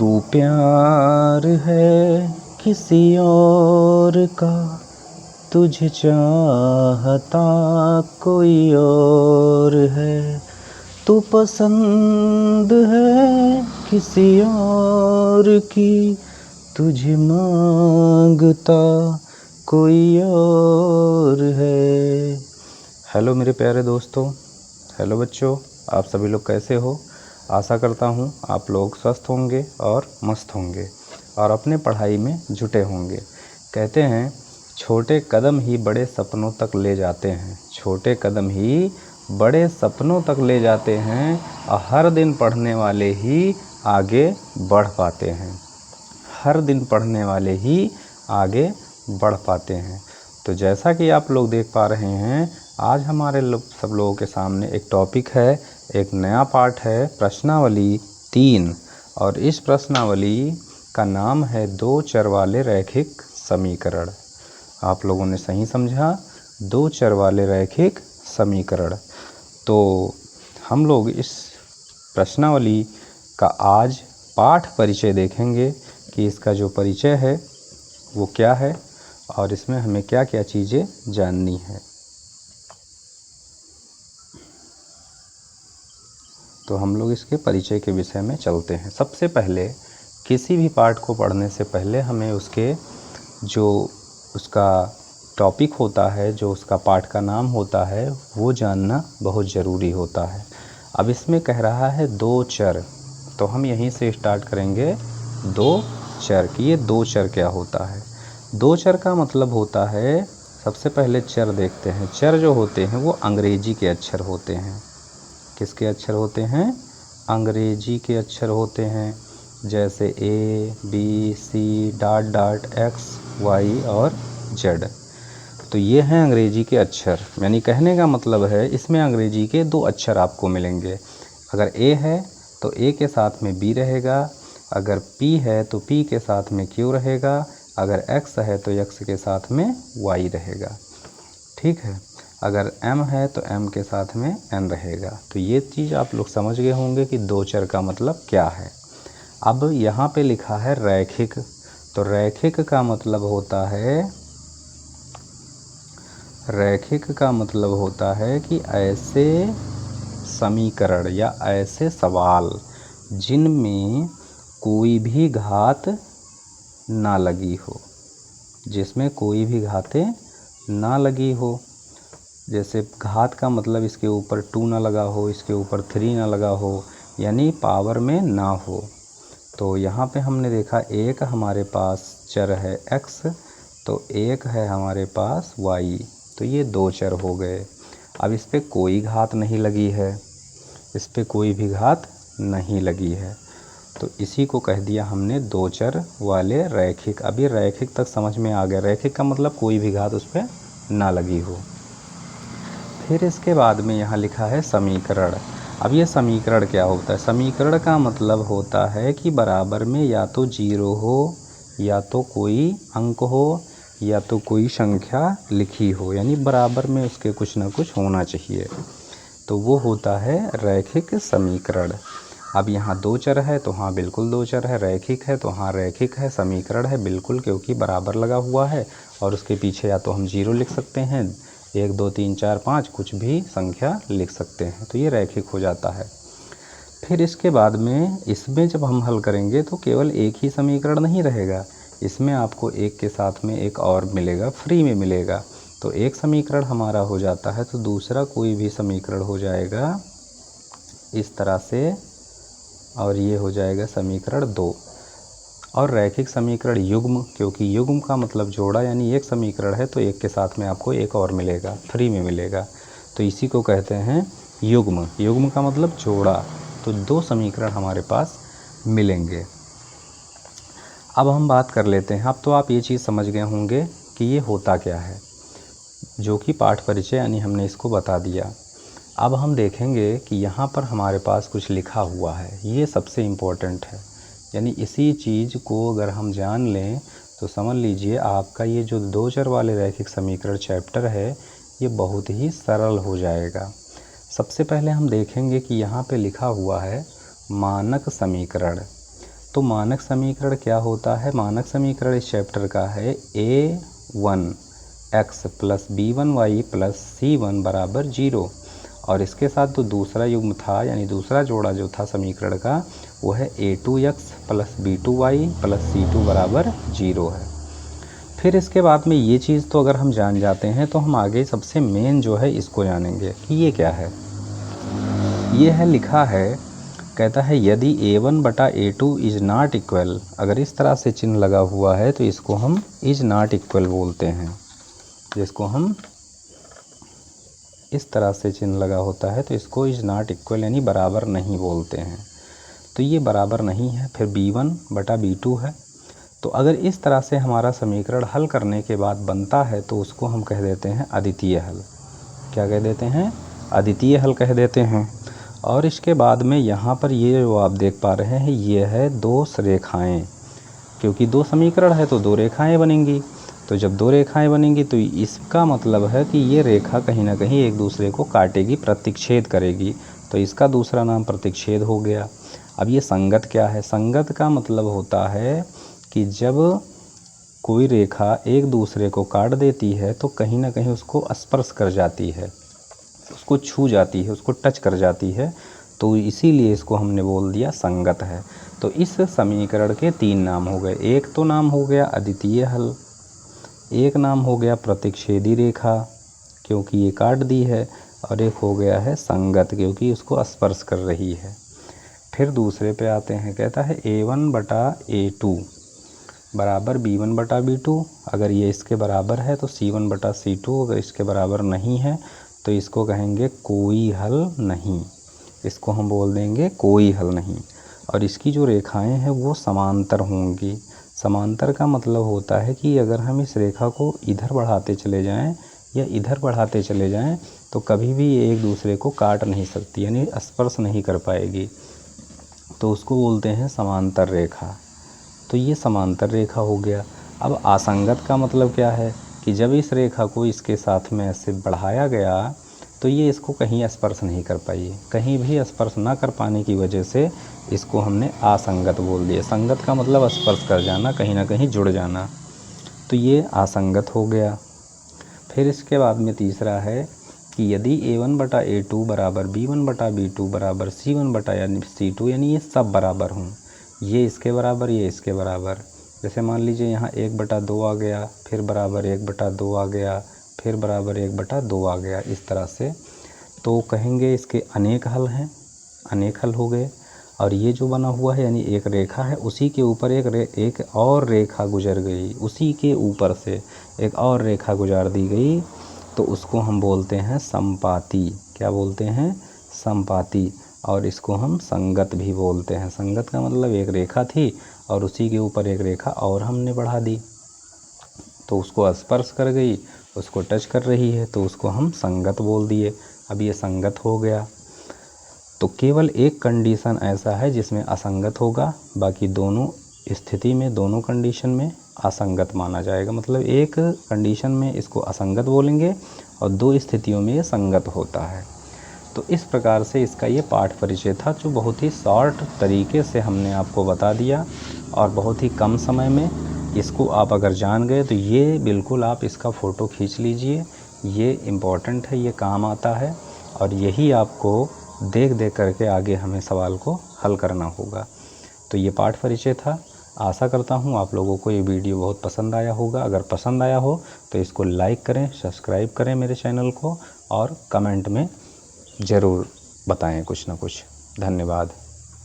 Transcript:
तू प्यार है किसी और का, तुझे चाहता कोई और है। तू पसंद है किसी और की, तुझे मांगता कोई और है। हेलो मेरे प्यारे दोस्तों, हेलो बच्चों, आप सभी लोग कैसे हो। आशा करता हूँ आप लोग स्वस्थ होंगे और मस्त होंगे और अपने पढ़ाई में जुटे होंगे। कहते हैं छोटे कदम ही बड़े सपनों तक ले जाते हैं, छोटे कदम ही बड़े सपनों तक ले जाते हैं और हर दिन पढ़ने वाले ही आगे बढ़ पाते हैं, हर दिन पढ़ने वाले ही आगे बढ़ पाते हैं। तो जैसा कि आप लोग देख पा रहे हैं, आज हमारे सब लोगों के सामने एक टॉपिक है, एक नया पार्ट है, प्रश्नावली 3। और इस प्रश्नावली का नाम है दो चर वाले रैखिक समीकरण। आप लोगों ने सही समझा, दो चर वाले रैखिक समीकरण। तो हम लोग इस प्रश्नावली का आज पाठ परिचय देखेंगे कि इसका जो परिचय है वो क्या है और इसमें हमें क्या क्या चीज़ें जाननी है। तो हम लोग इसके परिचय के विषय में चलते हैं। सबसे पहले किसी भी पाठ को पढ़ने से पहले हमें उसके जो उसका टॉपिक होता है, जो उसका पाठ का नाम होता है, वो जानना बहुत ज़रूरी होता है। अब इसमें कह रहा है दो चर, तो हम यहीं से स्टार्ट करेंगे दो चर कि ये दो चर क्या होता है। दो चर का मतलब होता है, सबसे पहले चर देखते हैं। चर जो होते हैं वो अंग्रेजी के अक्षर होते हैं। किसके अक्षर होते हैं? अंग्रेजी के अक्षर होते हैं, जैसे A B C dot dot X Y और जेड। तो ये हैं अंग्रेजी के अक्षर। यानी कहने का मतलब है इसमें अंग्रेजी के दो अक्षर आपको मिलेंगे। अगर ए है तो ए के साथ में बी रहेगा, अगर पी है तो पी के साथ में क्यू रहेगा, अगर एक्स है तो एक्स के साथ में वाई रहेगा। ठीक है, अगर m है तो m के साथ में n रहेगा। तो ये चीज़ आप लोग समझ गए होंगे कि दो चर का मतलब क्या है। अब यहाँ पे लिखा है रैखिक, तो रैखिक का मतलब होता है, रैखिक का मतलब होता है कि ऐसे समीकरण या ऐसे सवाल जिनमें कोई भी घात ना लगी हो, जिसमें कोई भी घातें ना लगी हो। जैसे घात का मतलब इसके ऊपर 2 ना लगा हो, इसके ऊपर 3 ना लगा हो, यानी पावर में ना हो। तो यहाँ पे हमने देखा एक हमारे पास चर है x, तो एक है हमारे पास y, तो ये दो चर हो गए। अब इस पर कोई घात नहीं लगी है, इस पर कोई भी घात नहीं लगी है, तो इसी को कह दिया हमने दो चर वाले रैखिक। अब ये रैखिक तक समझ में आ गया। रैखिक का मतलब कोई भी घात उस पर ना लगी हो। फिर इसके बाद में यहाँ लिखा है समीकरण। अब ये समीकरण क्या होता है? समीकरण का मतलब होता है कि बराबर में या तो जीरो हो, या तो कोई अंक हो, या तो कोई संख्या लिखी हो, यानी बराबर में उसके कुछ ना कुछ होना चाहिए, तो वो होता है रैखिक समीकरण। अब यहाँ दो चर है तो हाँ बिल्कुल दो चर है, रैखिक है तो हाँ रैखिक है, समीकरण है बिल्कुल, क्योंकि बराबर लगा हुआ है और उसके पीछे या तो हम जीरो लिख सकते हैं, 1 2 3 4 5 कुछ भी संख्या लिख सकते हैं, तो ये रैखिक हो जाता है। फिर इसके बाद में इसमें जब हम हल करेंगे तो केवल एक ही समीकरण नहीं रहेगा, इसमें आपको एक के साथ में एक और मिलेगा, फ्री में मिलेगा। तो एक समीकरण हमारा हो जाता है तो दूसरा कोई भी समीकरण हो जाएगा इस तरह से, और ये हो जाएगा समीकरण 2। और रैखिक समीकरण युग्म, क्योंकि युग्म का मतलब जोड़ा, यानी एक समीकरण है तो एक के साथ में आपको एक और मिलेगा, फ्री में मिलेगा, तो इसी को कहते हैं युग्म। युग्म का मतलब जोड़ा, तो दो समीकरण हमारे पास मिलेंगे। अब हम बात कर लेते हैं। अब तो आप ये चीज़ समझ गए होंगे कि ये होता क्या है, जो कि पाठ परिचय यानी हमने इसको बता दिया। अब हम देखेंगे कि यहाँ पर हमारे पास कुछ लिखा हुआ है, ये सबसे इम्पोर्टेंट है। यानी इसी चीज़ को अगर हम जान लें तो समझ लीजिए आपका ये जो दो चर वाले रैखिक समीकरण चैप्टर है ये बहुत ही सरल हो जाएगा। सबसे पहले हम देखेंगे कि यहाँ पे लिखा हुआ है मानक समीकरण। तो मानक समीकरण क्या होता है? मानक समीकरण इस चैप्टर का है a1x plus b1y plus c1 बराबर 0। और इसके साथ जो दूसरा युग्म था यानी दूसरा जोड़ा जो था समीकरण का वो है a2x plus b2y plus c2 बराबर 0 है। फिर इसके बाद में ये चीज़ तो अगर हम जान जाते हैं तो हम आगे सबसे मेन जो है इसको जानेंगे कि ये क्या है। ये है लिखा है, कहता है यदि a1 बटा a2 इज नॉट इक्वल, अगर इस तरह से चिन्ह लगा हुआ है तो इसको हम इज नॉट इक्वल बोलते हैं। जिसको हम इस तरह से चिन्ह लगा होता है तो इसको इज नॉट इक्वल यानी बराबर नहीं बोलते हैं। तो ये बराबर नहीं है। फिर b1 बटा b2 है। तो अगर इस तरह से हमारा समीकरण हल करने के बाद बनता है तो उसको हम कह देते हैं अद्वितीय हल। क्या कह देते हैं? अद्वितीय हल कह देते हैं। और इसके बाद में यहाँ पर ये जो आप देख पा रहे हैं ये है दो रेखाएं, क्योंकि दो समीकरण है तो दो रेखाएं बनेंगी। तो जब दो रेखाएं बनेंगी तो इसका मतलब है कि ये रेखा कहीं ना कहीं एक दूसरे को काटेगी, प्रतिच्छेद करेगी। तो इसका दूसरा नाम प्रतिच्छेद हो गया। अब ये संगत क्या है? संगत का मतलब होता है कि जब कोई रेखा एक दूसरे को काट देती है तो कहीं ना कहीं उसको स्पर्श कर जाती है, उसको छू जाती है, उसको टच कर जाती है। तो इसीलिए इसको हमने बोल दिया संगत है। तो इस समीकरण के तीन नाम हो गए। एक तो नाम हो गया अद्वितीय हल, एक नाम हो गया प्रतिच्छेदी रेखा क्योंकि ये काट दी है, और एक हो गया है संगत क्योंकि उसको स्पर्श कर रही है। फिर दूसरे पे आते हैं, कहता है a1 बटा a2 बराबर b1 बटा b2। अगर ये इसके बराबर है तो c1 बटा c2, अगर इसके बराबर नहीं है तो इसको कहेंगे कोई हल नहीं। इसको हम बोल देंगे कोई हल नहीं। और इसकी जो रेखाएं हैं वो समांतर होंगी। समांतर का मतलब होता है कि अगर हम इस रेखा को इधर बढ़ाते चले जाएं या इधर बढ़ाते चले जाएं तो कभी भी ये एक दूसरे को काट नहीं सकती, यानी स्पर्श नहीं कर पाएगी। तो उसको बोलते हैं समांतर रेखा। तो ये समांतर रेखा हो गया। अब असंगत का मतलब क्या है कि जब इस रेखा को इसके साथ में ऐसे बढ़ाया गया तो ये इसको कहीं स्पर्श नहीं कर पाई। कहीं भी स्पर्श ना कर पाने की वजह से इसको हमने असंगत बोल दिया। संगत का मतलब स्पर्श कर जाना, कहीं ना कहीं जुड़ जाना। तो ये असंगत हो गया। फिर इसके बाद में तीसरा है कि यदि a1 बटा a2 बराबर b1 बटा b2 बराबर c1 बटा यानी c2, यानी ये सब बराबर हों, ये इसके बराबर ये इसके बराबर। जैसे मान लीजिए यहाँ 1/2 आ गया, फिर बराबर 1/2 आ गया, फिर बराबर 1/2 आ गया, इस तरह से। तो कहेंगे इसके अनेक हल हैं, अनेक हल हो गए। और ये जो बना हुआ है यानी एक रेखा है, उसी के ऊपर एक और रेखा गुजर गई, उसी के ऊपर से एक और रेखा गुजार दी गई तो उसको हम बोलते हैं संपाती। क्या बोलते हैं? संपाती। और इसको हम संगत भी बोलते हैं। संगत का मतलब एक रेखा थी और उसी के ऊपर एक रेखा और हमने बढ़ा दी तो उसको स्पर्श कर गई, उसको टच कर रही है तो उसको हम संगत बोल दिए। अब ये संगत हो गया। तो केवल एक कंडीशन ऐसा है जिसमें असंगत होगा, बाकी दोनों स्थिति में, दोनों कंडीशन में असंगत माना जाएगा। मतलब एक कंडीशन में इसको असंगत बोलेंगे और दो स्थितियों में ये संगत होता है। तो इस प्रकार से इसका ये पाठ परिचय था जो बहुत ही शॉर्ट तरीके से हमने आपको बता दिया और बहुत ही कम समय में इसको आप अगर जान गए तो ये बिल्कुल आप इसका फ़ोटो खींच लीजिए। ये इम्पॉर्टेंट है, ये काम आता है और यही आपको देख देख करके आगे हमें सवाल को हल करना होगा। तो ये पाठ परिचय था। आशा करता हूँ आप लोगों को ये वीडियो बहुत पसंद आया होगा। अगर पसंद आया हो तो इसको लाइक करें, सब्सक्राइब करें मेरे चैनल को और कमेंट में ज़रूर बताएं कुछ ना कुछ। धन्यवाद।